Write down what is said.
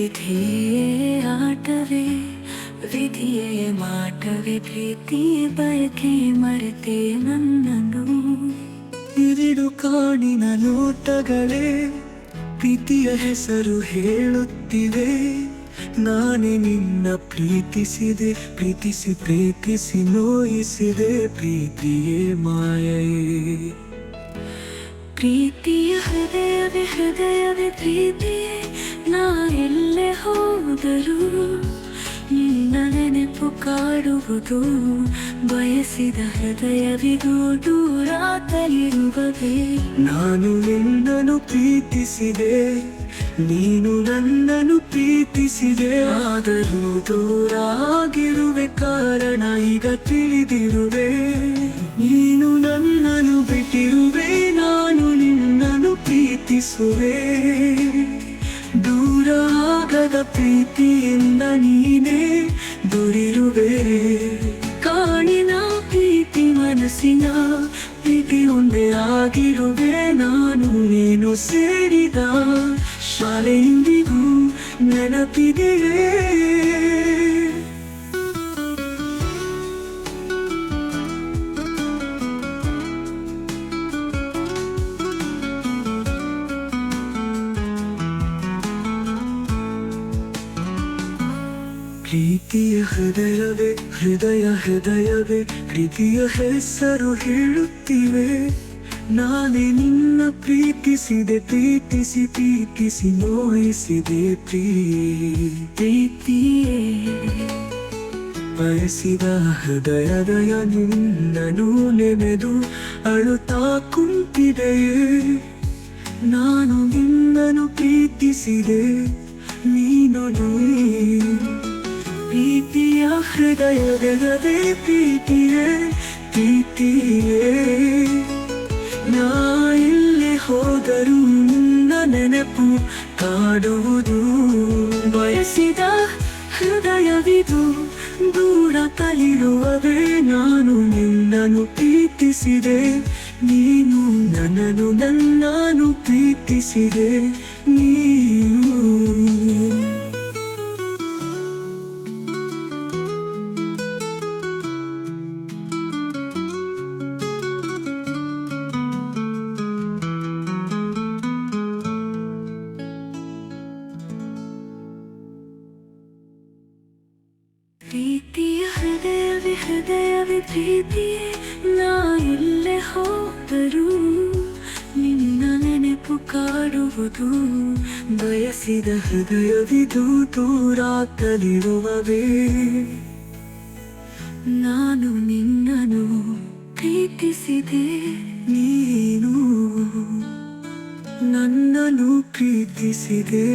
ವಿಧಿಯೇ ಆಟವೇ ವಿಧಿಯೇ ಮಾಟವೇ ಪ್ರೀತಿಯೇ ಬಯಕೆ ಮರೆತೆ ನನ್ನನು ಇರಿಡು ಕಾಣಿನ ನೋಟಗಳೇ ಪ್ರೀತಿಯ ಹೆಸರು ಹೇಳುತ್ತಿವೆ ನಾನೇ ನಿನ್ನ ಪ್ರೀತಿಸಿದೆ ಪ್ರೀತಿಸಿ ಪ್ರೀತಿಸಿ ನೋಯಿಸಿದೆ ಪ್ರೀತಿಯೇ ಮಾಯೆಯೇ ಪ್ರೀತಿಯ ಹೃದಯವೇ ಪ್ರೀತಿಯೇ ನಾ ಎಲ್ಲೇ ಹೋದರೂ ನಿನ್ನ ನೆನಪು ಕಾಡುವುದು ಬಯಸಿದ ಹೃದಯವಿದು ದೂರ ತಲಿರುವುದೇ ನಾನು ನಿನ್ನನ್ನು ಪ್ರೀತಿಸಿದೆ ನೀನು ನನ್ನನ್ನು ಪ್ರೀತಿಸಿದೆ ಆದರೂ ದೂರ ಆಗಿರುವೆ ಕಾರಣ ಈಗ ತಿಳಿದಿರುವೆ ನೀನು ನನ್ನನ್ನು ಬಿಟ್ಟಿರುವೆ ನಾನು ನಿನ್ನನ್ನು ಪ್ರೀತಿಸುವೆ ದೂರ ಆಗದ ಪ್ರೀತಿಯಿಂದ ನೀನೇ ದೂರಿರುವೆ ಕಾಣಿನ ಪ್ರೀತಿ ಮನಸ್ಸಿನ ಪ್ರೀತಿ ಒಂದೇ ಆಗಿರುವೆ ನಾನು ನೀನು ಸೇರಿದ ಶಾಲೆಯಿಂದಿಗೂ ನೆನಪಿದೆಯೇ ಪ್ರೀತಿಯ ಹೃದಯವೇ ಪ್ರೀತಿಯ ಹೆಸರು ಹೇಳುತ್ತಿವೆ ನಾನೇ ನಿನ್ನ ಪ್ರೀತಿಸಿದೆ ಪ್ರೀತಿಸಿ ಪ್ರೀತಿಸಿ ನೋಯಿಸಿದೆ ಪ್ರೀತಿಯೇ ಬಯಸಿದ ಹೃದಯ ನಿನ್ನನು ನೆನೆದು ಅಳುತ್ತಾ ಕುಂತಿದೆಯೇ ನಾನು ನಿನ್ನನ್ನು ಪ್ರೀತಿಸಿದೆ ನೀನು ಪ್ರೀತಿಯ ಹೃದಯವೇ ಪ್ರೀತಿಯೇ ಪ್ರೀತಿಯೇ ನಾ ಎಲ್ಲಿ ಹೋದರೂ ನಿನ್ನ ನೆನಪು ಕಾಡುವುದು ಬಯಸಿದ ಹೃದಯವಿದು ದೂರ ತಲಿರುವವೇ ನಾನು ನಿನ್ನನ್ನು ಪ್ರೀತಿಸಿದೆ ನೀನು ನನ್ನನ್ನು ಪ್ರೀತಿಸಿದೆ ನೀನು ಪ್ರೀತಿಯ ಹೃದಯವೇ ಪ್ರೀತಿಯೇ ನಾ ಎಲ್ಲೇ ಹೋದರೂ ನಿನ್ನ ನೆನಪು ಕಾಡುವುದು ಬಯಸಿದ ಹೃದಯವಿದು ದೂರ ತಲಿರುವವೇ ನಾನು ನಿನ್ನನ್ನು ಪ್ರೀತಿಸಿದೆ ನೀನು ನನ್ನನ್ನು ಪ್ರೀತಿಸಿದೆ